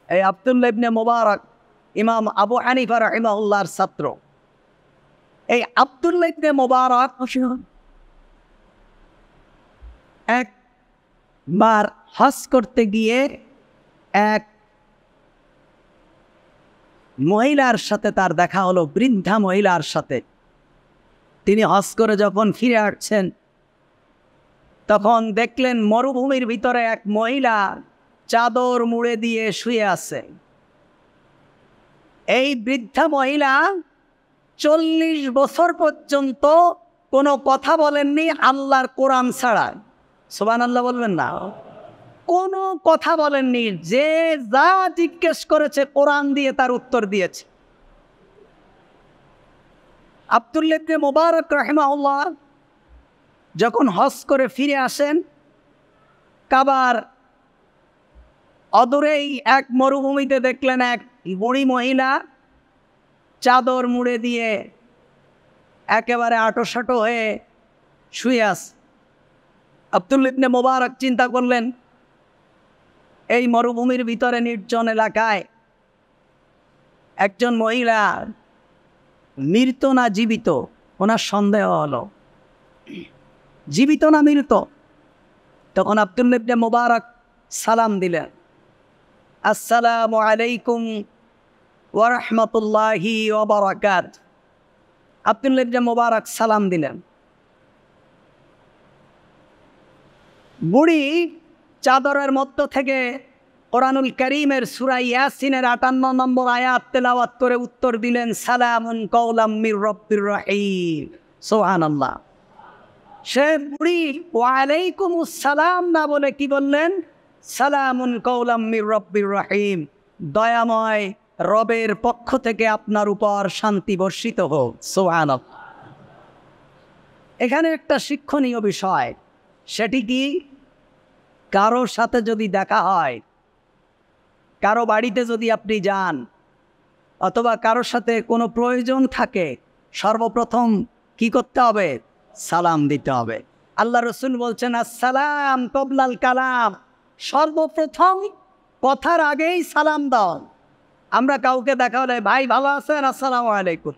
এই আব্দুল্লাহ ইবনে মুবারক ইমাম আবু হানিফা রাহিমাহুল্লাহর ছাত্র। এই আব্দুল্লাহ ইবনে মুবারক একবার হজ করতে গিয়ে এক মহিলার সাথে তার দেখা হলো, বৃদ্ধা মহিলার সাথে। তিনি হজ করে যখন ফিরে আসছেন তখন দেখলেন মরুভূমির ভিতরে এক মহিলা চাদর মুড়ে দিয়ে শুয়ে আছে। এই বৃদ্ধা মহিলা 40 বছর পর্যন্ত কোনো কথা বলেননি আল্লাহর কোরআন ছাড়া। সুবহানাল্লাহ বলবেন না? কোনো কথা বলেননি, যে যা জিজ্ঞেস করেছে কোরআন দিয়ে তার উত্তর দিয়েছে। আব্দুল্লাহ ইবনে মুবারক রাহিমাহুল্লাহ যখন হজ করে ফিরে আসেন, কাবার অদূরেই এক মরুভূমিতে দেখলেন এক বুড়ি মহিলা চাদর মুড়ে দিয়ে একেবারে আঁটোসাঁটো হয়ে শুয়ে আছে। আব্দুল্লাহ ইবনে মুবারক চিন্তা করলেন, এই মরুভূমির ভিতরে নির্জন এলাকায় একজন মহিলা মৃত না জীবিত, ওনার সন্দেহ হলো জীবিত না মৃত। তখন আব্দুল্লাহ ইবনে মুবারক সালাম দিলেন, আসসালামু আলাইকুম ওয়া রাহমাতুল্লাহি ওয়া বারাকাতুহু। আব্দুল্লাহ ইবনে মুবারক সালাম দিলেন। বুড়ি চাদরের মধ্য থেকে কোরআনুল কারীমের সূরা ইয়াসিনের 58 নম্বর আয়াত তেলাওয়াত করে উত্তর দিলেন, সালামুন কাওলাম মির রাব্বির রহিম। সুবহানাল্লাহ। সে বুড়ি ওয়ালাইকুমুস সালাম না বলে কি বললেন? সালামুন কাওলাম মির রাব্বির রহিম, দয়াময় রবের পক্ষ থেকে আপনার উপর শান্তি বর্ষিত হোক। সুবহানাল্লাহ। এখানে একটা শিক্ষণীয় বিষয়, সেটি কি, কারোর সাথে যদি দেখা হয়, কারো বাড়িতে যদি আপনি যান অথবা কারোর সাথে কোনো প্রয়োজন থাকে, সর্বপ্রথম কি করতে হবে? সালাম দিতে হবে। আল্লাহ রসুল বলছেন, আসসালাম কবলাল কালাম, সর্বপ্রথম কথার আগেই সালাম দাও। আমরা কাউকে দেখা হলে, ভাই ভালো আছেন? আসসালামু আলাইকুম।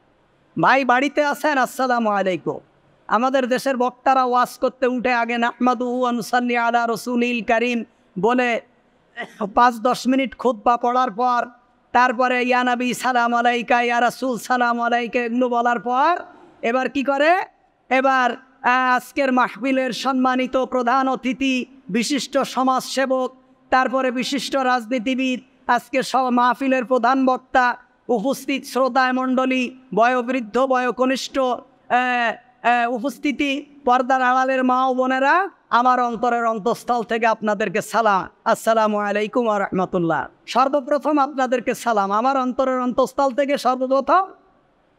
ভাই বাড়িতে আছেন? আসসালামু আলাইকুম। আমাদের দেশের বক্তারা ওয়াজ করতে উঠে আগে নাহমাদুহু ওয়া নুসাল্লি আলা রাসূলিল কারীম বলে 5-10 মিনিট খুতবা পড়ার পর তারপরে ইয়া নবী সালাম আলাইকা, ইয়া রাসূল সালাম আলাইকা এগুলো বলার পর এবার কি করে? এবার আজকের মাহফিলের সম্মানিত প্রধান অতিথি, বিশিষ্ট সমাজসেবক, তারপরে বিশিষ্ট রাজনীতিবিদ, আজকে মাহফিলের প্রধান বক্তা, উপস্থিত শ্রোতায় মণ্ডলী, বয়োবৃদ্ধ বয়োকনিষ্ঠ উপস্থিতি, পর্দার আড়ালের মা ও বোনেরা, আমার অন্তরের অন্তঃস্থল থেকে আপনাদেরকে সালাম, আসসালামু আলাইকুম ওয়া রাহমাতুল্লাহ। সর্বপ্রথম আপনাদেরকে সালাম আমার অন্তরের অন্তঃস্থল থেকে সর্বপ্রথম।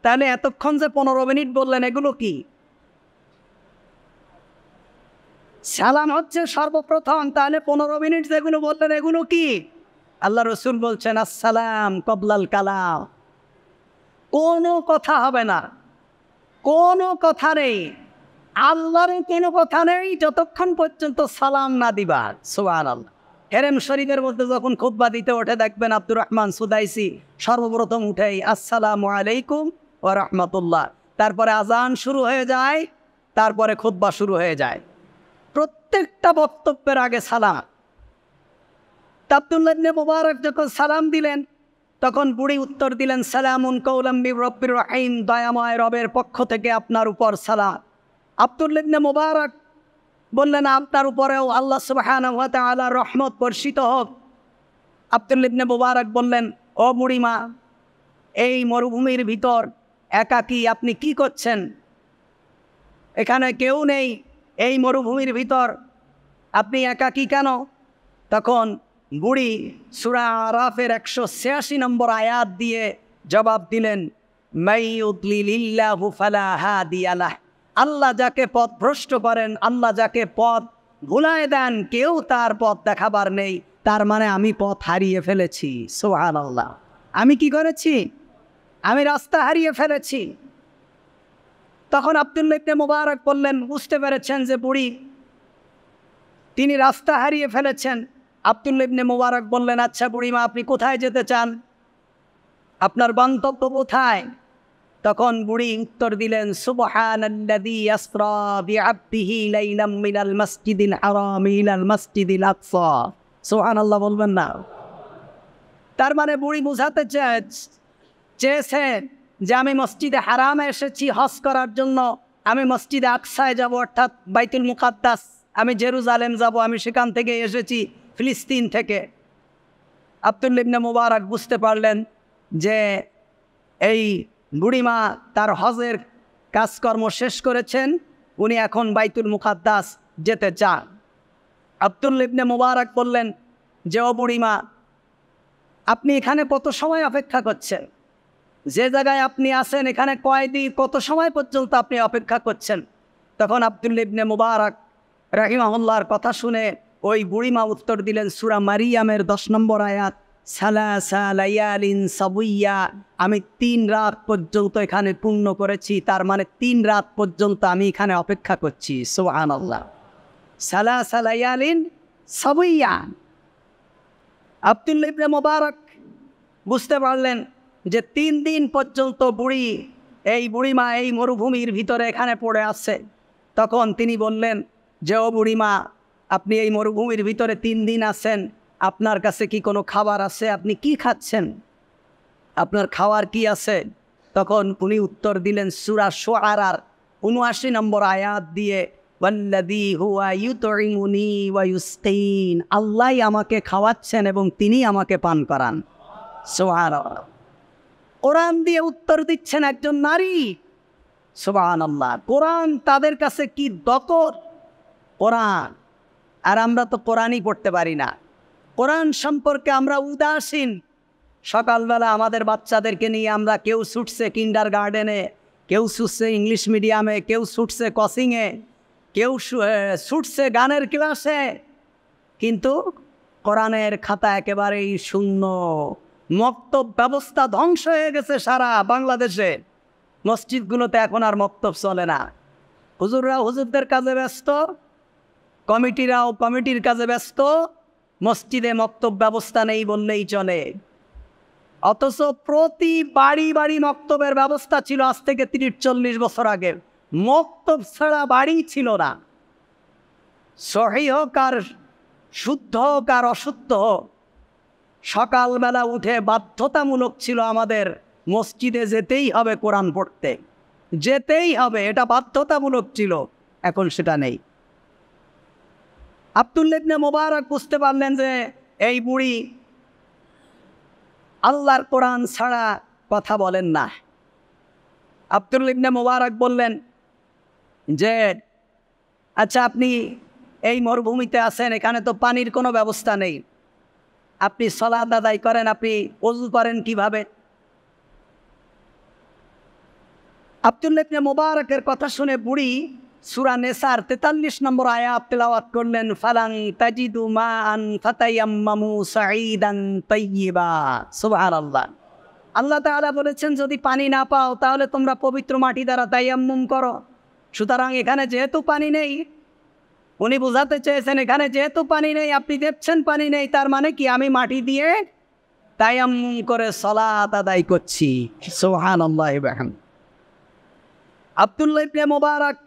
তাহলে এতক্ষণ যে 15 মিনিট বললেন, এগুলো কি? সালাম হচ্ছে সর্বপ্রথম, তাহলে 15 মিনিট যেগুলো বললেন এগুলো কি? আল্লাহ রসুল বলছেন, আসসালাম কবলাল কালাম, কোনো কথা হবে না, কোনো কথা নেই, আল্লাহর কোনো কথা নেই যতক্ষণ পর্যন্ত সালাম না দিবা। সুবহানাল্লাহ। হেরেম শরীফের মধ্যে যখন খুতবা দিতে ওঠে দেখবেন আব্দুর রহমান সুদাইসি সর্বপ্রথম উঠেই আসসালামু আলাইকুম ওয়া রাহমাতুল্লাহ, তারপরে আজান শুরু হয়ে যায়, তারপরে খুতবা শুরু হয়ে যায়। প্রত্যেকটা বক্তব্যের আগে সালাম। আব্দুল্লাহ ইবনে মুবারক যখন সালাম দিলেন তখন বুড়ি উত্তর দিলেন, সালামুন কাওলাম মির রাব্বির রহিম, দয়াময় রবের পক্ষ থেকে আপনার উপর সালাম। আব্দুল্লাহ ইবনে মুবারক বললেন, আপনার উপরেও আল্লাহ সুবহানাহু ওয়া তাআলার রহমত বর্ষিত হোক। আব্দুল্লাহ ইবনে মুবারক বললেন, ও বুড়িমা, এই মরুভূমির ভিতর একাকী আপনি কি করছেন? এখানে কেউ নেই, এই মরুভূমির ভিতর আপনি একাকী কেন? তখন বুড়ি সূরা আরাফের 186 নম্বর আয়াত দিয়ে জবাব দিলেন, মাই ইউদ্লিলিল্লাহু ফালা হাদিয়া লাহ, আল্লাহ যাকে পথ ভ্রষ্ট করেন, আল্লাহ যাকে পথ ভুলায় দেন, কেউ তার পথ দেখাবার নেই। তার মানে আমি পথ হারিয়ে ফেলেছি। সুবহানাল্লাহ। আমি কি করেছি? আমি রাস্তা হারিয়ে ফেলেছি। তখন আব্দুল্লাহ ইবনে মুবারক বললেন, বুঝতে পেরেছেন যে বুড়ি তিনি রাস্তা হারিয়ে ফেলেছেন, আব্দুল্লাহ ইবনে মুবারক বললেন, আচ্ছা বুড়িমা, আপনি কোথায় যেতে চান? আপনার গন্তব্য কোথায়? তখন বুড়ি উত্তর দিলেন, সুবহানাল্লাযী আসরা বিআবদিহি লাইলাম মিনাল মাসজিদিল হারাম ইলাল মাসজিদিল আকসা। সুবহানাল্লাহ বলবেন না? তার মানে বুড়ি বোঝাতে চেয়েছেন যে আমি মসজিদে হারামে এসেছি হজ করার জন্য, আমি মসজিদে আকসায় যাব, অর্থাৎ বাইতুল মুকাদ্দাস, আমি জেরুজালেম যাব, আমি সেখান থেকে এসেছি, ফিলিস্তিন থেকে। আব্দুল্লাহ ইবনে মুবারক বুঝতে পারলেন যে এই বুড়িমা তার হজের কাজকর্ম শেষ করেছেন, উনি এখন বাইতুল মুকাদ্দাস যেতে চান। আব্দুল্লাহ ইবনে মুবারক বললেন যে, ও বুড়িমা, আপনি এখানে কত সময় অপেক্ষা করছেন? যে জায়গায় আপনি আছেন এখানে কয়দিন, কত সময় পর্যন্ত আপনি অপেক্ষা করছেন? তখন আব্দুল্লাহ ইবনে মুবারক রাহিমাহুল্লাহর কথা শুনে ওই বুড়িমা উত্তর দিলেন, সূরা মারিয়ামের 10 নম্বর আয়াত, সালাসা লায়ালিন সাবিয়া, আমি 3 রাত পর্যন্ত এখানে পূর্ণ করেছি, তার মানে 3 রাত পর্যন্ত আমি এখানে অপেক্ষা করছি। সুবহানাল্লাহ, সালাসা লায়ালিন সাবিয়া। আব্দুল্লাহ ইবনে মুবারক বুঝতে পারলেন যে 3 দিন পর্যন্ত এই বুড়িমা এই মরুভূমির ভিতরে এখানে পড়ে আছে। তখন তিনি বললেন যে, ও বুড়িমা, আপনি এই মরুভূমির ভিতরে 3 দিন আছেন, আপনার কাছে কি কোনো খাবার আছে? আপনি কি খাচ্ছেন? আপনার খাওয়ার কি আছে? তখন উনি উত্তর দিলেন সূরা শুআরার ৭৯ নম্বর আয়াত দিয়ে, ওয়াল্লাযী হুয়া ইউতঈমুনি ওয়া ইউসকিন, আল্লাহই আমাকে খাওয়াচ্ছেন এবং তিনি আমাকে পান করান। সুবহানাল্লাহ। কোরআন দিয়ে উত্তর দিচ্ছেন একজন নারী। সুবহানাল্লাহ। কোরআন তাদের কাছে কি দকর, কোরআন। আর আমরা তো কোরআনই পড়তে পারি না, কোরআন সম্পর্কে আমরা উদাসীন। সকালবেলা আমাদের বাচ্চাদেরকে নিয়ে আমরা, কেউ ছুটছে কিন্ডারগার্ডেনে, কেউ ছুটছে ইংলিশ মিডিয়ামে, কেউ ছুটছে কোচিংয়ে, কেউ ছুটছে গানের ক্লাসে, কিন্তু কোরআনের খাতা একেবারেই শূন্য। মক্তব ব্যবস্থা ধ্বংস হয়ে গেছে সারা বাংলাদেশে। মসজিদগুলোতে এখন আর মক্তব চলে না। হুজুররাও হুজুরদের কাজে ব্যস্ত, কমিটিরাও কমিটির কাজে ব্যস্ত, মসজিদে মক্তব ব্যবস্থা নেই বললেই চলে। অথচ প্রতি বাড়ি বাড়ি মক্তবের ব্যবস্থা ছিল আজ থেকে ৩০-৪০ বছর আগে। মক্তব ছাড়া বাড়ি ছিল না। সহিহ হোক আর শুদ্ধ হোক আর অশুদ্ধ হোক, সকালবেলা উঠে বাধ্যতামূলক ছিল আমাদের মসজিদে যেতেই হবে, কোরআন পড়তে যেতেই হবে, এটা বাধ্যতামূলক ছিল। এখন সেটা নেই। আব্দুল্লাহ ইবনে মুবারক বুঝতে পারলেন যে এই বুড়ি আল্লাহর কোরআন ছাড়া কথা বলেন না। আব্দুল্লাহ ইবনে মুবারক বললেন যে, আচ্ছা, আপনি এই মরুভূমিতে আছেন, এখানে তো পানির কোনো ব্যবস্থা নেই, আপনি সালাত আদায় করেন, আপনি ওযু করেন কিভাবে? আব্দুল্লাহ ইবনে মুবারকের কথা শুনে বুড়ি সূরা নেসার ৪৩ নম্বর আয়াত তেলাওয়াত করলেন, ফালান তাজিদু মাআন ফাতায়াম্মামু সাঈদান তাইয়্যিবা। সুবহানাল্লাহ। আল্লাহ তাআলা বলেছেন, যদি পানি না পাও তাহলে তোমরা পবিত্র মাটি দ্বারা তায়াম্মুম করো। সুতরাং এখানে যেহেতু পানি নেই, উনি বোঝাতে চেয়েছেন এখানে যেহেতু পানি নেই, আপনি দেখছেন পানি নেই, তার মানে কি আমি মাটি দিয়ে তায়াম্মুম করে সালাত আদায় করছি। সুবহানাল্লাহ। আব্দুল্লাহ ইবনে মুবারক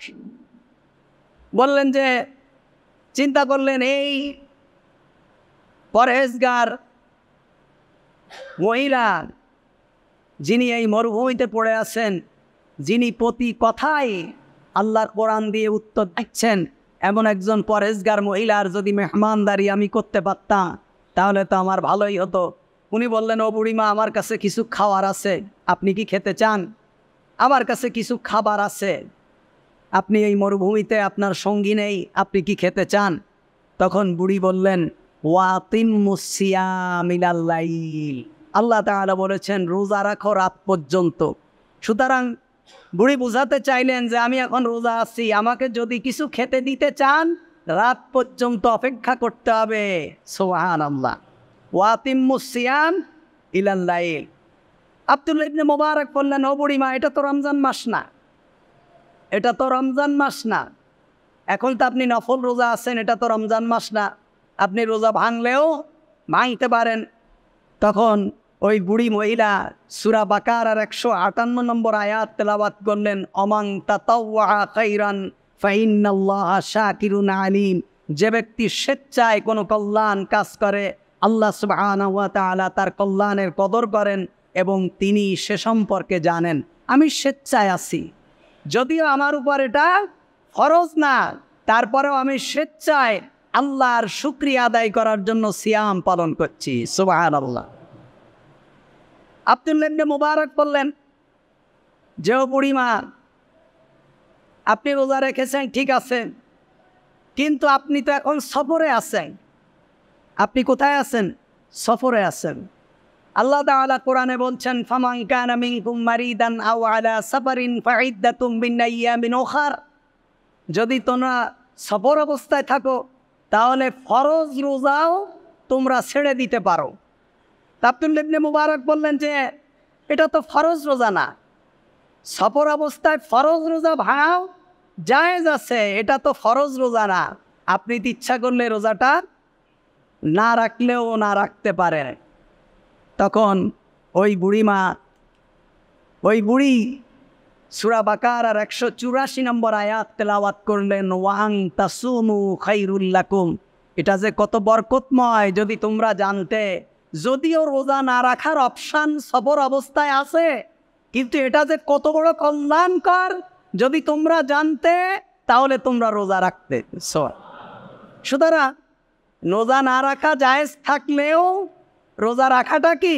বললেন যে, চিন্তা করলেন এই পরহেজগার মহিলা, যিনি এই মরুভূমিতে পড়ে আছেন, যিনি প্রতি কথায় আল্লাহর কোরআন দিয়ে উত্তর দিচ্ছেন, এমন একজন পরহেজগার মহিলার যদি মেহমানদারি আমি করতে পারতাম তাহলে তো আমার ভালোই হতো। উনি বললেন, ও বুড়িমা, আমার কাছে কিছু খাবার আছে, আপনি কি খেতে চান? আমার কাছে কিছু খাবার আছে, আপনি এই মরুভূমিতে আপনার সঙ্গী নেই, আপনি কি খেতে চান? তখন বুড়ি বললেন, ওয়াতিম্মুস সিয়াম ইলাল লাইল, আল্লাহ তাআলা বলেছেন রোজা রাখো রাত পর্যন্ত। সুতরাং বুড়ি বুঝাতে চাইলেন যে আমি এখন রোজা আছি, আমাকে যদি কিছু খেতে দিতে চান রাত পর্যন্ত অপেক্ষা করতে হবে। সুবহানাল্লাহ। ওয়াতিম্মুস সিয়াম ইলাল লাইল। আব্দুল্লাহ ইবনে মুবারক বললেন, ও বুড়িমা, এটা তো রমজান মাস না, এটা তো রমজান মাস না, এখন তো আপনি নফল রোজা আছেন, এটা তো রমজান মাস না। আপনি রোজা ভাঙলেও ভাঙতে পারেন। তখন ওই বুড়ি মহিলা সূরা বাকারার 158 নম্বর আয়াত তেলাওয়াত করলেন, অমান তাতাওয়া খাইরান ফাইন্নাল্লাহা শাকিরুন আলিম। যে ব্যক্তি স্বেচ্ছায় কোনো কল্যাণ কাজ করে, আল্লাহ সুবহানাহু ওয়া তাআলা তার কল্যাণের কদর করেন এবং তিনি সে সম্পর্কে জানেন। আমি স্বেচ্ছায় আছি, যদিও আমার উপর এটা ফরজ না, তারপরেও আমি স্বেচ্ছায় আল্লাহর শুকরিয়া আদায় করার জন্য সিয়াম পালন করছি। সুবহানাল্লাহ। আব্দুল্লাহ ইবনে মুবারক বললেন, যে ও বুড়িমা, আপনি রোজা রেখেছেন ঠিক আছে, কিন্তু আপনি তো এখন সফরে আছেন। আপনি কোথায় আছেন? সফরে আছেন। আল্লাহ তাআলা কোরআনে বলছেন, ফামান কানা মিনকুম মারিদান আও আলা সাফারিন ফাইদ্দাতুম মিন আইয়ামিন উখার। যদি তোমরা সফর অবস্থায় থাকো তাহলে ফরজ রোজাও তোমরা ছেড়ে দিতে পারো। আব্দুল্লাহ ইবনে মুবারক বললেন যে এটা তো ফরজ রোজা না, সফর অবস্থায় ফরজ রোজা ভাঙাও জায়েজ আছে, এটা তো ফরজ রোজা না। আপনি তো ইচ্ছা করলে রোজাটা না রাখলেও না রাখতে পারেন। তখন ওই বুড়ি সূরা বাকারার 184 নম্বর আয়াত তেলাওয়াত করলেন, ওয়াং তাসুমু খাইরুল লাকুম। এটা যে কত বরকতময় যদি তোমরা জানতে। যদিও রোজা না রাখার অপশান সফর অবস্থায় আছে, কিন্তু এটা যে কত বড় কল্যাণকর যদি তোমরা জানতে, তাহলে তোমরা রোজা রাখতে। সুতরাং রোজা না রাখা জায়েজ থাকলেও রোজা রাখাটা কি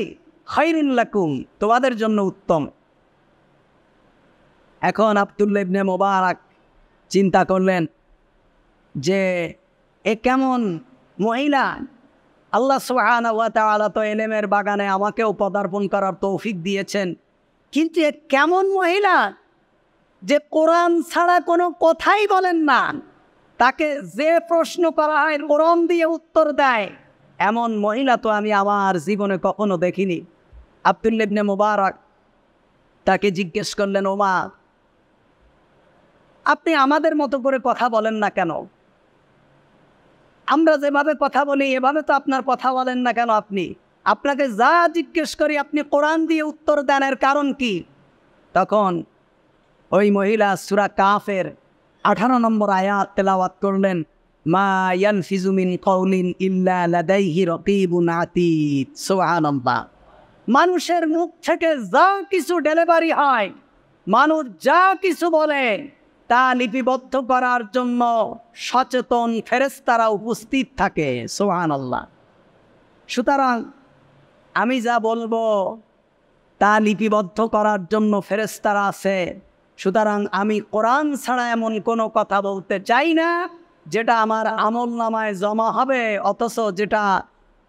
খাইরুল লাকুম, তোমাদের জন্য উত্তম। এখন আব্দুল্লাহ ইবনে মুবারক চিন্তা করলেন যে এ কেমন মহিলা, আল্লাহ সুবহানাহু ওয়া তাআলা তো ইলমের বাগানে আমাকেও পদার্পণ করার তৌফিক দিয়েছেন, কিন্তু এ কেমন মহিলা যে কোরআন ছাড়া কোনো কথাই বলেন না, তাকে যে প্রশ্ন করা হয় কোরআন দিয়ে উত্তর দেয়, এমন মহিলা তো আমি আমার জীবনে কখনো দেখিনি। আব্দুল্লাহ ইবনে মুবারক তাকে জিজ্ঞেস করলেন, ওমা, আপনি আমাদের মতো করে কথা বলেন না কেন? আমরা যেভাবে কথা বলি এভাবে তো আপনার কথা বলেন না কেন? আপনাকে যা জিজ্ঞেস করি আপনি কোরআন দিয়ে উত্তর দেন, এর কারণ কি? তখন ওই মহিলা সূরা কাফের 18 নম্বর আয়াত তেলাওয়াত করলেন, মা ইয়ালফিজু মিন কাউলিন ইল্লা লাদাইহি রাকিবুন আতীদ। সুবহানাল্লাহ। মানুষের মুখ থেকে যা কিছু ডেলিভারি হয়, মানুষ যা কিছু বলে, তা লিপিবদ্ধ করার জন্য সচেতন ফেরেশতারা উপস্থিত থাকে। সুবহানাল্লাহ। সুতরাং আমি যা বলবো তা লিপিবদ্ধ করার জন্য ফেরেশতারা আছে। সুতরাং আমি কোরআন ছাড়া এমন কোনো কথা বলতে চাই না যেটা আমার আমলনামায় জমা হবে, অথচ যেটা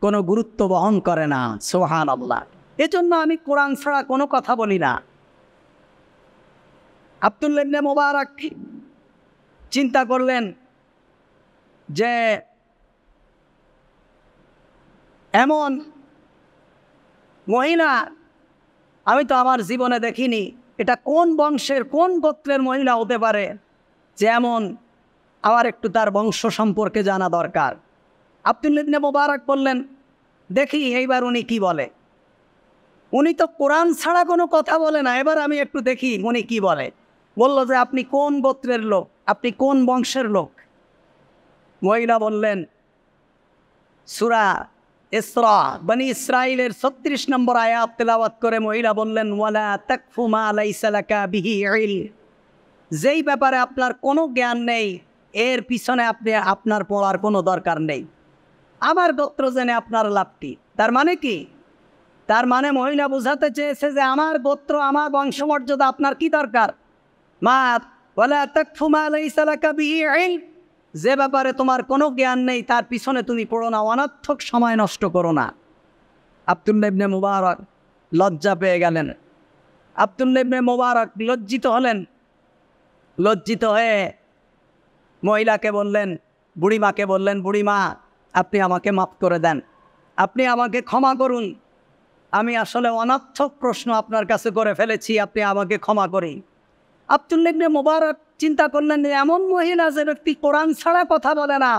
কোনো গুরুত্ব বহন করে না। সুবহানাল্লাহ। এজন্য আমি কোরআন ছাড়া কোনো কথা বলি না। আব্দুল্লাহ ইবনে মুবারক চিন্তা করলেন যে এমন মহিলা আমি তো আমার জীবনে দেখিনি, এটা কোন বংশের কোন গোত্রের মহিলা হতে পারে, যেমন আমার একটু তার বংশ সম্পর্কে জানা দরকার। আব্দুল্লাহ ইবনে মুবারক বললেন, দেখি এইবার উনি কি বলে। উনি তো কোরআন ছাড়া কোনো কথা বলে না, এবার আমি একটু দেখি উনি কি বলে। বলল যে আপনি কোন গোত্রের লোক, আপনি কোন বংশের লোক? মহিলা বললেন, সূরা ইসরা বনি ইসরাইলের 36 নম্বর আয়াত তেলাওয়াত করে মহিলা বললেন, ওয়ালা তাকফু মা লাইসা লাকা বিহি ইলম। যেই ব্যাপারে আপনার কোনো জ্ঞান নেই, এর পিছনে আপনার পড়ার কোনো দরকার নেই। আমার গোত্র জেনে আপনার লাভ কি? তার মানে কি? তার মানে মহিলা বোঝাতে চেয়েছে যে আমার গোত্র, আমার বংশমর্যাদা আপনার কি দরকার? মা ওয়ালা তাকফু মা লাইসা লাকা বিহি ইলম, যে ব্যাপারে তোমার কোনো জ্ঞান নেই তার পিছনে তুমি পড়ো না, অনর্থক সময় নষ্ট করো না। আব্দুল্লাহ ইবনে মুবারক লজ্জা পেয়ে গেলেন। আব্দুল্লাহ ইবনে মুবারক লজ্জিত হলেন। লজ্জিত হয়ে মহিলাকে বললেন, বুড়িমাকে বললেন, বুড়িমা, আপনি আমাকে মাফ করে দেন, আপনি আমাকে ক্ষমা করুন, আমি আসলে অনর্থক প্রশ্ন আপনার কাছে করে ফেলেছি, আপনি আমাকে ক্ষমা করি। আব্দুল্লাহ ইবনে মুবারক চিন্তা করলেন, এমন মহিলা যে ব্যক্তি কোরআন ছাড়া কথা বলে না,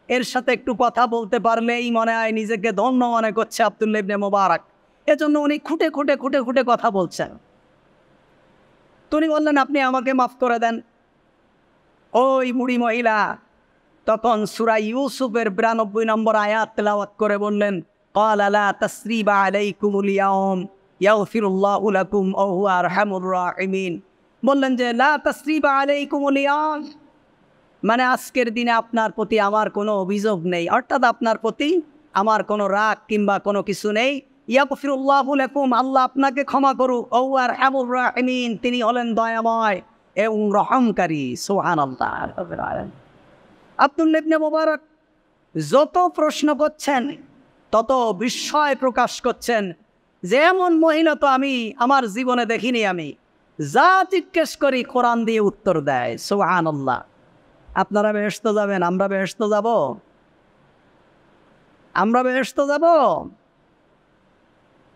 এর সাথে একটু কথা বলতে পারলেই মনে হয় নিজেকে ধন্য মনে করছে আব্দুল্লাহ ইবনে মুবারক। এজন্য উনি খুঁটে খুঁটে খুঁটে খুঁটে কথা বলছেন। তিনি বললেন, আপনি আমাকে মাফ করে দেন। ওই বুড়ি মহিলা তখন সূরা ইউসুফের 92 নম্বর আয়াত তেলাওয়াত করে বললেন, ক্বালা লা তাসরিবা আলাইকুমুল ইয়াউম ইয়াগফিরুল্লাহু লাকুম ওয়া হুয়া আরহামুর রাহিমিন। বললেন যে লা তাসরিবা আলাইকুমুল ইয়াউম, মানে আজকের দিনে আপনার প্রতি আমার কোনো অভিযোগ নেই, অর্থাৎ আপনার প্রতি আমার কোনো রাগ কিংবা কোনো কিছু নেই। ইয়াগফিরুল্লাহু লাকুম, আল্লাহ আপনাকে ক্ষমা করুক। ওয়া হুয়া আরহামুর রাহিমিন, তিনি হলেন দয়াময় এবং রহমকারী। সুবহানাল্লাহ। আব্দুল্লাহ ইবনে মুবারক যত প্রশ্ন করছেন তত বিস্ময় প্রকাশ করছেন যে এমন মহিলা তো আমি আমার জীবনে দেখিনি। আমি যা জিজ্ঞেস করি কোরআন দিয়ে উত্তর দেয়। সুবহানাল্লাহ। আপনারা বেহেশত যাবেন, আমরা বেহেশত যাব? আমরা বেহেশত যাব?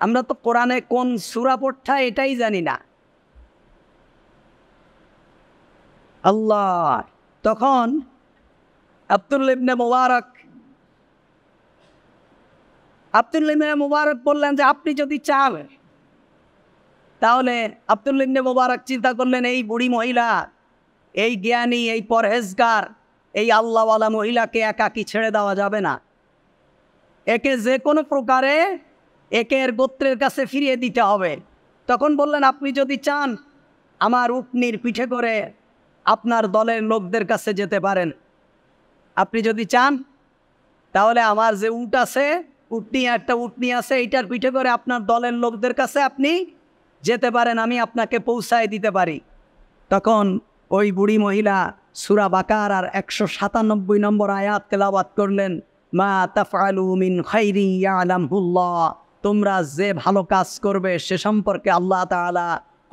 আমরা তো কোরআনে কোন সূরা পড়তে এটাই জানি না। আল্লাহ। তখন আব্দুল্লাহ ইবনে মুবারক বললেন যে আপনি যদি চান তাহলে। আব্দুল্লাহ ইবনে মুবারক চিন্তা করলেন, এই বুড়ি মহিলা, এই জ্ঞানী, এই পরহেজগার, এই আল্লাহওয়ালা মহিলাকে একাকী ছেড়ে দেওয়া যাবে না। একে যে কোনো প্রকারে একের গোত্রের কাছে ফিরিয়ে দিতে হবে। তখন বললেন, আপনি যদি চান আমার উটনির পিঠে করে আপনার দলের লোকদের কাছে যেতে পারেন। আপনি যদি চান তাহলে আমার যে উট আছে, একটা উটনি আছে, এইটার পিঠে করে আপনার দলের লোকদের কাছে আপনি যেতে পারেন, আমি আপনাকে পৌঁছায় দিতে পারি। তখন ওই বুড়ি মহিলা সূরা বাকারার 197 নম্বর আয়াত তেলাওয়াত করলেন, মা তাফআলু মিন খাইরিন ইয়ালামহুল্লাহ, তোমরা যে ভালো কাজ করবে সে সম্পর্কে আল্লাহ তাআলা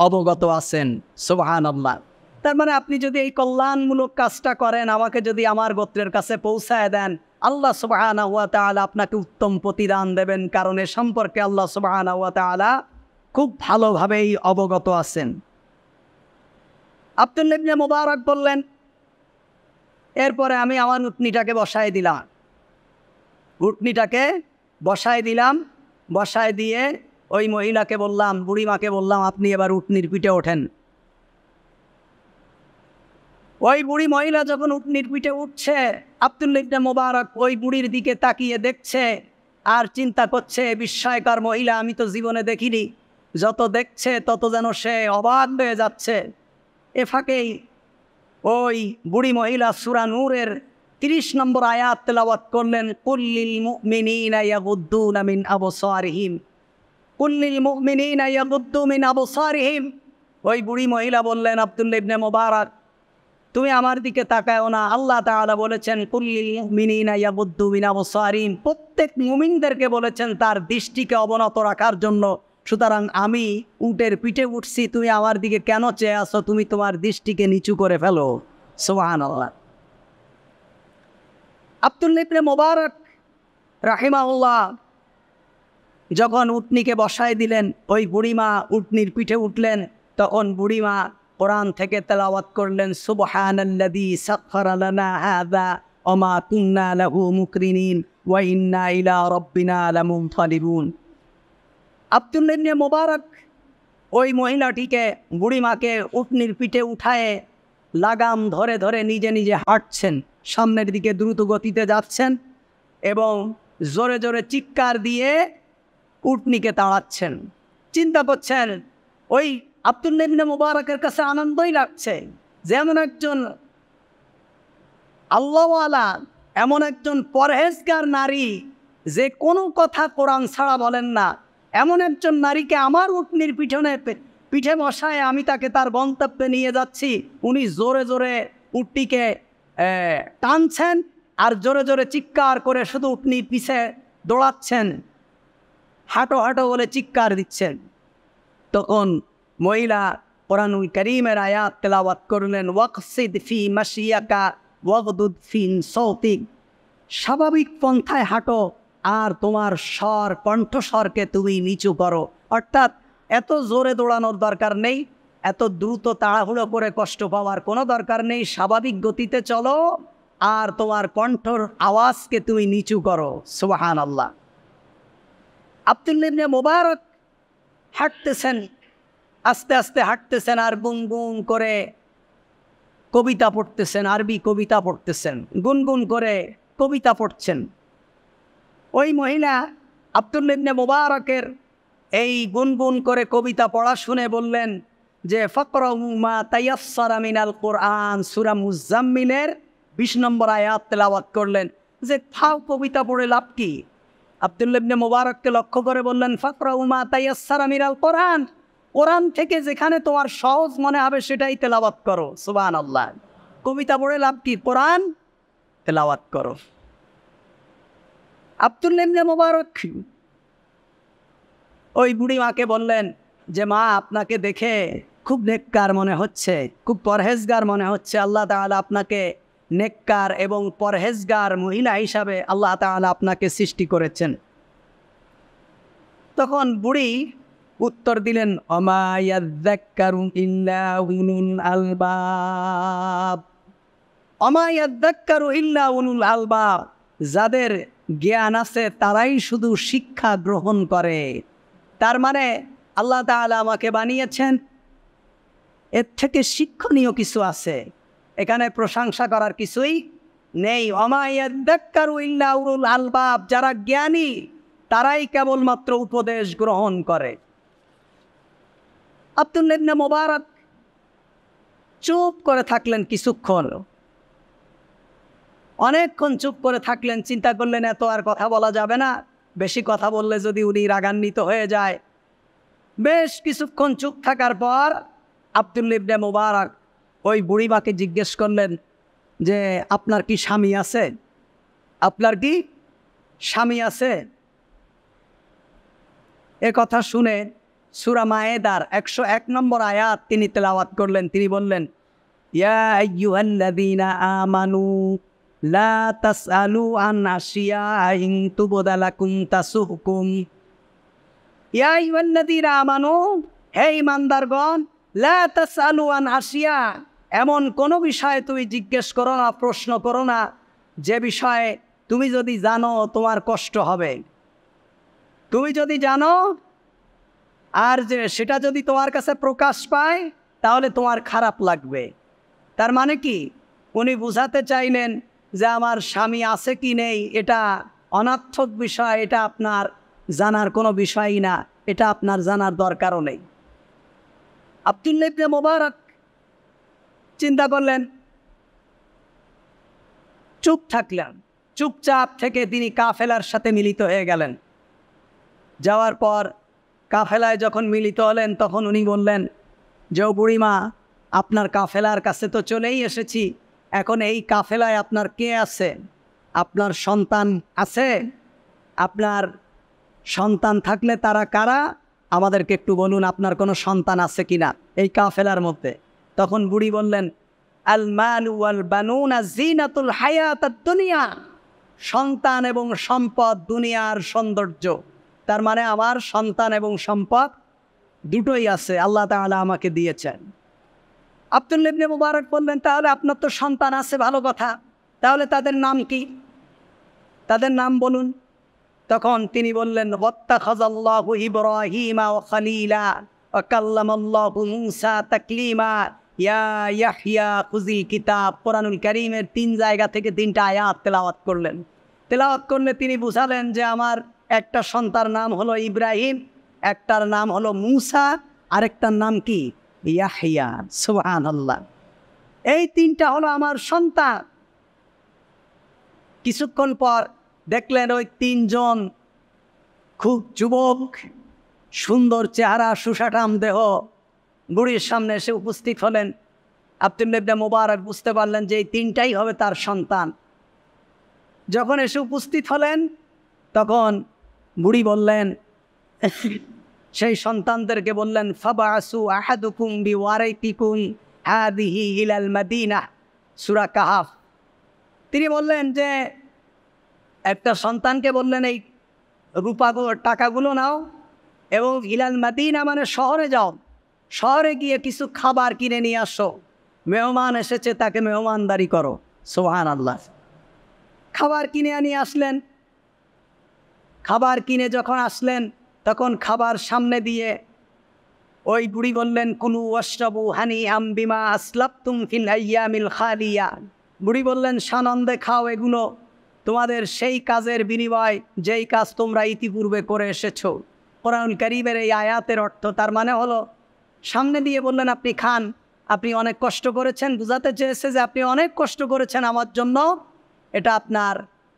অবগত আছেন। সুবহানাল্লাহ। তার মানে আপনি যদি এই কল্যাণমূলক কাজটা করেন, আমাকে যদি আমার গোত্রের কাছে পৌঁছায় দেন, আল্লাহ সুবহানাহু ওয়া তাআলা আপনাকে উত্তম প্রতিদান দেবেন, কারণ এ সম্পর্কে আল্লাহ সুবহানাহু ওয়া তাআলা খুব ভালোভাবেই অবগত আছেন। আব্দুল্লাহ ইবনে মুবারক বললেন, এরপরে আমি আমার উটনিটাকে বসায় দিলাম। বসায় দিয়ে ওই মহিলাকে বললাম, বুড়িমাকে বললাম, আপনি এবার উটনির পিঠে ওঠেন। ওই বুড়ি মহিলা যখন উটনির পিঠে উঠছে, আব্দুল্লাহ ইবনে মুবারক ওই বুড়ির দিকে তাকিয়ে দেখছে আর চিন্তা করছে, বিস্ময়কর মহিলা, আমি তো জীবনে দেখিনি। যত দেখছে তত যেন সে অবাক হয়ে যাচ্ছে। এ ফাঁকেই ওই বুড়ি মহিলা সূরা নূরের 30 নম্বর আয়াত তেলাওয়াত করলেন, কুল্লিল মুমিনিনা ইয়াগুদ্দুনা মিন আবসারিহিম, কুল্লিল মুমিনিনা ইয়াগুদ্দু মিন আবসারিহিম। ওই বুড়ি মহিলা বললেন, আব্দুল্লাহ ইবনে মুবারক, তুমি আমার দিকে তাকাও না। আল্লাহ তাআলা বলেছেন কুল্লিল মুমিনিনা ইয়াগুদ্দু মিন আবসারিহিম, প্রত্যেক মুমিনদেরকে বলেছেন তার দৃষ্টিকে অবনত রাখার জন্য। সুতরাং আমি উটের পিঠে উঠছি, তুমি আমার দিকে কেন চেয়ে আসো? তুমি তোমার দৃষ্টিকে নিচু করে ফেলো। সুবহানাল্লাহ। আব্দুল্লাহ ইবনে মুবারক রাহিমাহুল্লাহ যখন উটনিকে বসায় দিলেন, ওই বুড়িমা উটনির পিঠে উঠলেন, তখন বুড়িমা কোরআন থেকে তেলাওয়াত করলেন, সুবহানাল্লাযী সাখখারা লানা হাযা ওয়া মা কুন্না লাহু মুকরিনিন ওয়া ইন্না ইলা রাব্বিনা লামুনকালিবুন। আব্দুল্লাহ ইবনে মুবারক ওই মহিলাটিকে, বুড়িমাকে উটনির পিঠে উঠায়ে লাগাম ধরে ধরে নিজে নিজে হাঁটছেন, সামনের দিকে দ্রুত গতিতে যাচ্ছেন এবং জোরে জোরে চিৎকার দিয়ে উটনিকে তাড়াচ্ছেন। চিন্তা করছেন, ওই আব্দুল্লাহ ইবনে মুবারকের কাছে আনন্দই লাগছে, যেমন একজন আল্লাহওয়ালা, এমন একজন পরহেজগার নারী যে কোনো কথা কোরআন ছাড়া বলেন না, এমন একজন নারীকে আমার উটনির পিঠে বসায় আমি তাকে তার গন্তব্যে নিয়ে যাচ্ছি। উনি জোরে জোরে উটটিকে টানছেন আর জোরে জোরে চিৎকার করে শুধু উটনির পিছে দৌড়াচ্ছেন, হাঁটো হাঁটো বলে চিৎকার দিচ্ছেন। তখন মহিলা কোরআনুল কারীমের আয়াত তেলাওয়াত করলেন, ওয়াকসিদ ফি মাশিয়াকা ওয়াগদুদ ফি সাওতিক, স্বাভাবিক পন্থায় হাঁটো আর তোমার কণ্ঠস্বরকে তুমি নিচু করো। অর্থাৎ এত জোরে দৌড়ানোর দরকার নেই, এত দ্রুত তাড়াহুড়ো করে কষ্ট পাওয়ার কোনো দরকার নেই, স্বাভাবিক গতিতে চলো আর তোমার কণ্ঠর আওয়াজকে তুমি নিচু করো। সুবহানাল্লাহ। আব্দুল্লাহ ইবনে মুবারক হাঁটতেছেন, আস্তে আস্তে হাঁটতেছেন আর গুনগুন করে কবিতা পড়তেছেন, আরবি কবিতা পড়তেছেন, গুনগুন করে কবিতা পড়ছেন। ওই মহিলা আব্দুল্লাহ ইবনে মুবারকের এই গুনগুন করে কবিতা পড়া শুনে বললেন যে ফাকরাউ মা তায়াসসারা মিনাল কোরআন, সূরা মুজাম্মিলের 20 নম্বর আয়াত তেলাওয়াত করলেন। যে থাও, কবিতা পড়ে লাভ কি? আব্দুল্লাহ ইবনে মুবারককে লক্ষ্য করে বললেন ফাকরাউ মা তায়াসসারা মিনাল কোরআন, কোরআন থেকে যেখানে তোমার সহজ মনে হবে সেটাই তেলাওয়াত করো। সুবহানাল্লাহ। কবিতা পড়ে লাভ কি? কোরআন তেলাওয়াত করো। আব্দুল্লাহ ইবনে মুবারক ওই বুড়ি মাকে বললেন যে মা, আপনাকে দেখে খুব নেককার মনে হচ্ছে, খুব পরহেজগার মনে হচ্ছে। আল্লাহ তাআলা আপনাকে নেককার এবং পরহেজগার মহিলা হিসাবে আল্লাহ তাআলা আপনাকে সৃষ্টি করেছেন। তখন বুড়ি উত্তর দিলেন ওমা ইয়াযাক্কারু ইল্লা উলুল আলবাব, ওমা ইয়াযাক্কারু ইল্লা উলুল আলবাব, যাদের জ্ঞান আছে তারাই শুধু শিক্ষা গ্রহণ করে। তার মানে আল্লাহ তাআলা আমাকে বানিয়েছেন, এর থেকে শিক্ষণীয় কিছু আছে, এখানে প্রশংসা করার কিছুই নেই। ওমা ইয়াযাক্কারু ইল্লা উলুল আলবাব, যারা জ্ঞানী তারাই কেবলমাত্র উপদেশ গ্রহণ করে। আব্দুল্লাহ ইবনে মুবারক চুপ করে থাকলেন কিছুক্ষণ, অনেকক্ষণ চুপ করে থাকলেন। চিন্তা করলেন এত আর কথা বলা যাবে না, বেশি কথা বললে যদি উনি রাগান্বিত হয়ে যায়। বেশ কিছুক্ষণ চুপ থাকার পর আব্দুল্লাহ ইবনে মুবারক ওই বুড়িমাকে জিজ্ঞেস করলেন যে আপনার কি স্বামী আছে? আপনার কি স্বামী আছে? এ কথা শুনে সূরা মায়েদার 101 নম্বর আয়াত তিনি তেলাওয়াত করলেন। তিনি বললেন ইয়া আইয়ুহাল্লাযীনা আমানু লা তাসআলু আন আশিয়াইন তুবদা লাকুম তাসুহকুম। ইয়া আইয়ুহাল্লাযীনা আমানু, হে ঈমানদারগণ, লা তাসআলু আন আশিয়া, এমন কোনো বিষয়ে তুমি জিজ্ঞেস করো না, প্রশ্ন করো না যে বিষয়ে তুমি যদি জানো তোমার কষ্ট হবে। তুমি যদি জানো আর যে সেটা যদি তোমার কাছে প্রকাশ পায় তাহলে তোমার খারাপ লাগবে। তার মানে কি? উনি বুঝাতে চাইলেন যে আমার স্বামী আছে কি নেই এটা অনার্থক বিষয়, এটা আপনার জানার কোনো বিষয়ই না, এটা আপনার জানার দরকারও নেই। আব্দুল্লাহ ইবনে মুবারক চিন্তা করলেন, চুপ থাকলেন। চুপচাপ থেকে তিনি কাফেলার সাথে মিলিত হয়ে গেলেন। যাওয়ার পর কাফেলায় যখন মিলিত হলেন তখন উনি বললেন যে ও বুড়িমা, আপনার কাফেলার কাছে তো চলেই এসেছি, এখন এই কাফেলায় আপনার কে আছে? আপনার সন্তান আছে? আপনার সন্তান থাকলে তারা কারা? আমাদেরকে একটু বলুন আপনার কোনো সন্তান আছে কিনা এই কাফেলার মধ্যে। তখন বুড়ি বললেন আল মালু ওয়াল বানুনা জিনাতুল হায়াতাদ দুনিয়া, সন্তান এবং সম্পদ দুনিয়ার সৌন্দর্য। তার মানে আমার সন্তান এবং সম্পদ দুটোই আছে, আল্লাহ তাআলা আমাকে দিয়েছেন। আব্দুল্লাহ ইবনে মুবারক বললেন তাহলে আপনার তো সন্তান আছে, ভালো কথা, তাহলে তাদের নাম কি? তাদের নাম বলুন। তখন তিনি বললেন ওয়াত্তাখাযাল্লাহু ইব্রাহিমা ওয়া খলিলা ওয়া কাল্লামাল্লাহু মূসা তাকলিমা ইয়া ইয়াহইয়া খুযিল কিতাব। কোরআনুল কারীমের 3 জায়গা থেকে 3টা আয়াত তেলাওয়াত করলেন। তেলাওয়াত করলে তিনি বুঝালেন যে আমার একটা সন্তান নাম হলো ইব্রাহিম, একটার নাম হলো মূসা, আরেকটার নাম কি? ইয়াহইয়া। সুবহানাল্লাহ। এই 3টা হলো আমার সন্তান। কিছুক্ষণ পর দেখলেন ওই 3 জন খুব যুবক, সুন্দর চেহারা, সুষাটাম দেহ বুড়ির সামনে এসে উপস্থিত হলেন। আব্দুল্লাহ ইবনে মুবারক বুঝতে পারলেন যে এই 3টাই হবে তার সন্তান। যখন এসে উপস্থিত হলেন তখন বুড়ি বললেন, সেই সন্তানদেরকে বললেন ফাবাসু আহাদুকুম বিওয়ারাইতিকুম হাদিহি ইলাল মাদিনা, সূরা কাহাফ। তিনি বললেন যে একটা সন্তানকে বললেন এই রূপাগুলো, টাকাগুলো নাও এবং ইলাল মাদিনা মানে শহরে যাও, শহরে গিয়ে কিছু খাবার কিনে নিয়ে আসো, মেহমান এসেছে তাকে মেহমানদারি করো। সুবহানাল্লাহ। খাবার কিনে আনিয়ে আসলেন। খাবার কিনে যখন আসলেন তখন খাবার সামনে দিয়ে ওই বুড়ি বললেন, কুলু ওয়াশরাবু হানিআম বিমা আসলাফতুম ফিল আইয়ামিল খালিয়া। বুড়ি বললেন, সানন্দে খাও, এগুলো তোমাদের সেই কাজের বিনিময় যেই কাজ তোমরা ইতিপূর্বে করে এসেছো। কোরআন কারীমের এই আয়াতের অর্থ, তার মানে হলো সামনে দিয়ে বললেন আপনি খান, আপনি অনেক কষ্ট করেছেন, বুঝাতে চেয়েছে যে আপনি অনেক কষ্ট করেছেন আমার জন্য, এটা আপনার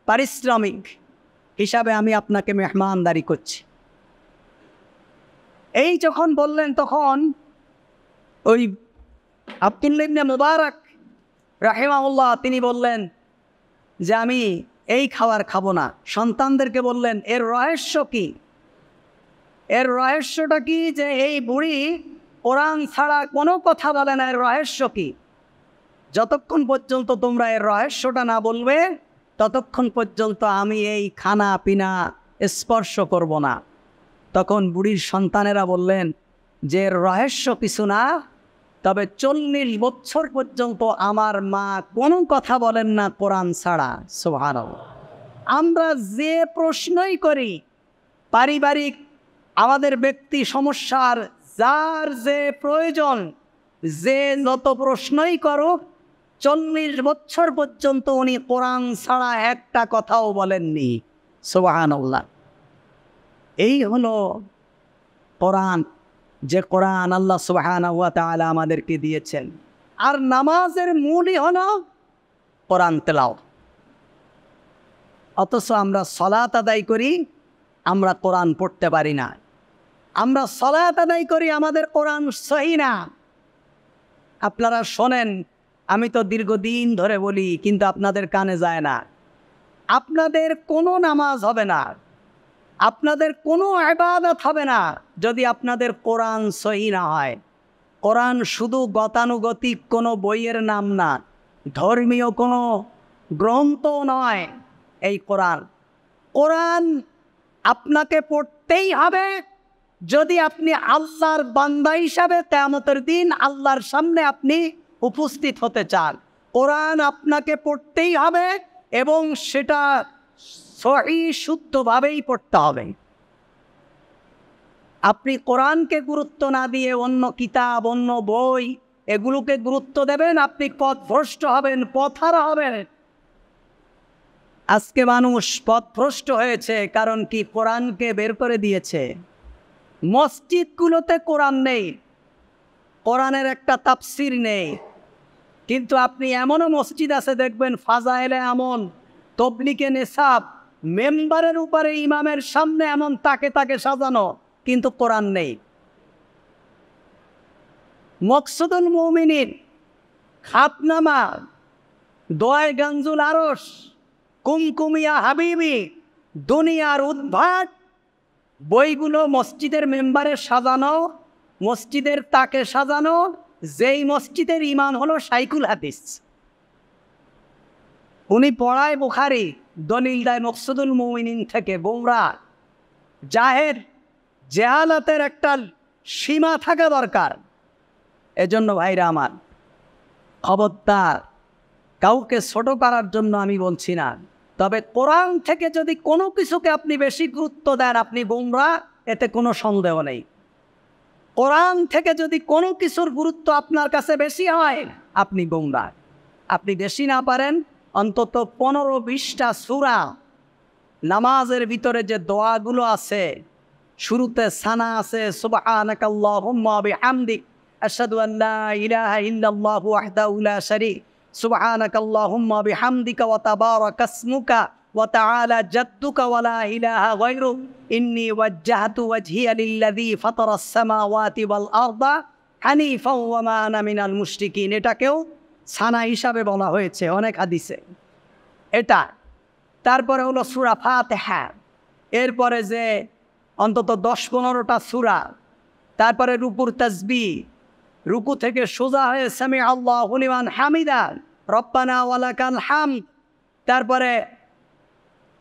পারিশ্রমিক হিসাবে আমি আপনাকে মেহমানদারি করছি। এই যখন বললেন তখন ওই আব্দুল্লাহ ইবনে মুবারক রাহিমাহুল্লাহ তিনি বললেন যে আমি এই খাবার খাবো না। সন্তানদেরকে বললেন, এর রহস্য কি? এর রহস্যটা কি যে এই বুড়ি কোরআন ছাড়া কোনো কথা বলে না, এর রহস্য কি? যতক্ষণ পর্যন্ত তোমরা এর রহস্যটা না বলবে ততক্ষণ পর্যন্ত আমি এই খানা পিনা স্পর্শ করব না। তখন বুড়ির সন্তানেরা বললেন যে রহস্য কিছু না, তবে 40 বছর পর্যন্ত আমার মা কোনো কথা বলেন না কোরআন ছাড়া। সুবহানাল্লাহ। আমরা যে প্রশ্নই করি, পারিবারিক আমাদের ব্যক্তি সমস্যার যার যে প্রয়োজন, যে যত প্রশ্নই করো, 40 বছর পর্যন্ত উনি কোরআন ছাড়া একটা কথাও বলেননি। সুবহানাল্লাহ। এই হলো কোরআন, যে কোরআন আল্লাহ সুবহানাহু ওয়া তাআলা আমাদেরকে দিয়েছেন। আর নামাজের মূলই হলো কোরআন তেলাওয়াত। অথচ আমরা সালাত আদায় করি, আমরা কোরআন পড়তে পারি না। আমরা সালাত আদায় করি, আমাদের কোরআন সহি না। আপনারা শোনেন, আমি তো দীর্ঘদিন ধরে বলি, কিন্তু আপনাদের কানে যায় না। আপনাদের কোনো নামাজ হবে না, আপনাদের কোনো ইবাদত হবে না যদি আপনাদের কোরআন সহি না হয়। কোরআন শুধু গতানুগতিক কোনো বইয়ের নাম না, ধর্মীয় কোনো গ্রন্থ নয়। এই কোরআন আপনাকে পড়তেই হবে যদি আপনি আল্লাহর বান্দা হিসাবে কিয়ামতের দিন আল্লাহর সামনে আপনি উপস্থিত হতে চান। কোরআন আপনাকে পড়তেই হবে এবং সেটা সহি শুদ্ধভাবেই পড়তে হবে। আপনি কোরআনকে গুরুত্ব না দিয়ে অন্য কিতাব, অন্য বই এগুলোকে গুরুত্ব দেবেন, আপনি পথভ্রষ্ট হবেন, পথহারা হবেন। আজকে মানুষ পথভ্রষ্ট হয়েছে, কারণ কি? কোরআনকে বের করে দিয়েছে। মসজিদগুলোতে কোরআন নেই, কোরআনের একটা তাফসির নেই। কিন্তু আপনি এমনও মসজিদ আছে দেখবেন, ফাজায়েলে এমন, তবলিগে নেসাব, মেম্বারের উপরে ইমামের সামনে এমন তাকে তাকে সাজানো, কিন্তু কোরআন নেই। মকসুদুল মুমিনিন, খাতনামা, দোয়ায়ে গানজুল আরশ, কুমকুমিয়া হাবিবি, দুনিয়ার উদ্ভাট বইগুলো মসজিদের মেম্বারে সাজানো, মসজিদের তাকে সাজানো, যেই মসজিদের ইমাম হলো শাইখুল হাদিস। উনি পড়ায় বুখারী, দলিল দেয় মকসুদুল মুমিনিন থেকে। গোমরা, জাহের, জেহালাতের একটা সীমা থাকা দরকার। এজন্য ভাইরা আমার, খবরদার, কাউকে ছোট করার জন্য আমি বলছি না, তবে কোরআন থেকে যদি কোনো কিছুকে আপনি বেশি গুরুত্ব দেন, আপনি গোমরা, এতে কোনো সন্দেহ নেই। কোরআন থেকে যদি কোনো কিছুর গুরুত্ব আপনার কাছে বেশি হয়, আপনি গোমরা। আপনি বেশি না পারেন, অন্তত 15-20টা সূরা নামাজের ভিতরে যে দোয়াগুলো আছে, শুরুতে সানা আছে, সুবহানাকাল্লাহুম্মা বিহামদিক আশহাদু আল্লা ইলাহা ইল্লাল্লাহু ওয়াহদাহু লা শারীক, সুবহানাকাল্লাহুম্মা বিহামদিকা ওয়া তাবারাকা ইসমুকা ওয়া তাআলা জাদ্দুকা ওয়া লা ইলাহা গায়রুক, ইন্নী ওয়াজ্জাহতু ওয়াজহিয়া লিল্লাযী ফাতারাস সামাওয়াতি ওয়াল আরদা হানিফাও ওয়া মা আনা মিনাল মুশরিকিন। এটাকেও সানা হিসাবে বলা হয়েছে অনেক হাদিসে। এটা তারপরে হলো সূরা ফাতিহা, এরপরে যে অন্তত 10-15টা সূরা, তারপরে রুকুর তাসবিহ, রুকু থেকে সোজা হয়ে সামি আল্লাহু লিমান হামিদা, রব্বানা ওয়া লাকাল হামদ, তারপরে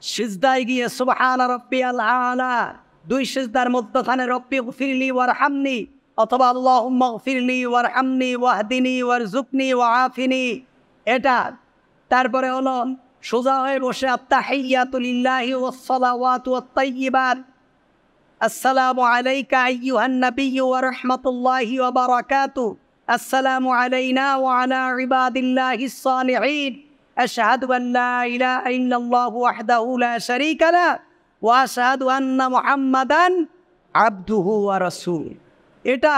সিজদায় গিয়ে সুবহানা রাব্বিয়াল আলা, 2 সিজদার মধ্যখানে রব্বি গফিরলি ওয়ারহামনি, অথবা আল্লাহুম্মা গফিরলি ওয়ারহামনি ওয়াহদিনি ওয়ারযুকনি ওয়াআফিনি। এটা তারপরে হলো সোজা হয়ে বসে আত্তাহিয়াতু লিল্লাহি ওয়াস সালাওয়াতু ওয়াত তাইয়্যিবাত, আসসালামু আলাইকা আইয়ুহান নাবিয়্যু ওয়া রাহমাতুল্লাহি ওয়া বারাকাতুহু, আসসালামু আলাইনা ওয়া আলা ইবাদিল্লাহিস সালিহিন, আশহাদু আন লা ইলাহা ইল্লাল্লাহু ওয়াহদাহু লা শারীকা লাহু ওয়া আশহাদু আন্না মুহাম্মাদান আবদুহু ওয়া রাসূলুহু। এটা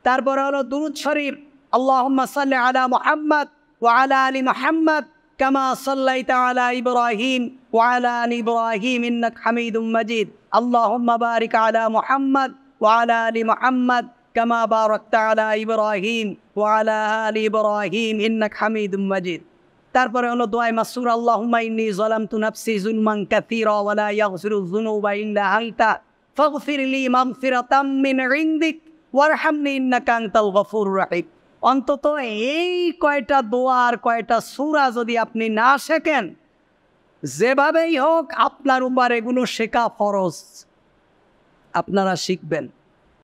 তারপরে হলো দুরূদ শরীফ, আল্লাহুম্মা সাল্লি আলা মুহাম্মাদ ওয়া আলা আলি মুহাম্মাদ কামা সাল্লাইতা আলা ইব্রাহিম ওয়া আলা আলি ইব্রাহিম ইন্নাকা হামিদুম মাজিদ, আল্লাহুম্মা বারিক আলা মুহাম্মাদ ওয়া আলা আলি মুহাম্মাদ কামা বারাকতা আলা ইব্রাহিম ওয়া আলা আলি ইব্রাহিম ইন্নাকা হামিদুম মাজিদ। তারপরে হলো দোয়ায়ে মাসুর, আল্লাহুম্মা ইন্নী যালামতু নাফসি যুলমান কাসীরা ওয়া লা ইয়াগফিরুয যুনুবা ইল্লা আনতা ফাগফির লি মাগফিরাতাম মিন ইনদিক ওয়ারহামনি ইন্নাকা আনতাল গফুরুর রহিম। অন্তত এই কয়টা দোয়া আর কয়টা সূরা যদি আপনি না শেখেন, যেভাবেই হোক আপনার উপর এগুলো শেখা ফরজ, আপনারা শিখবেন।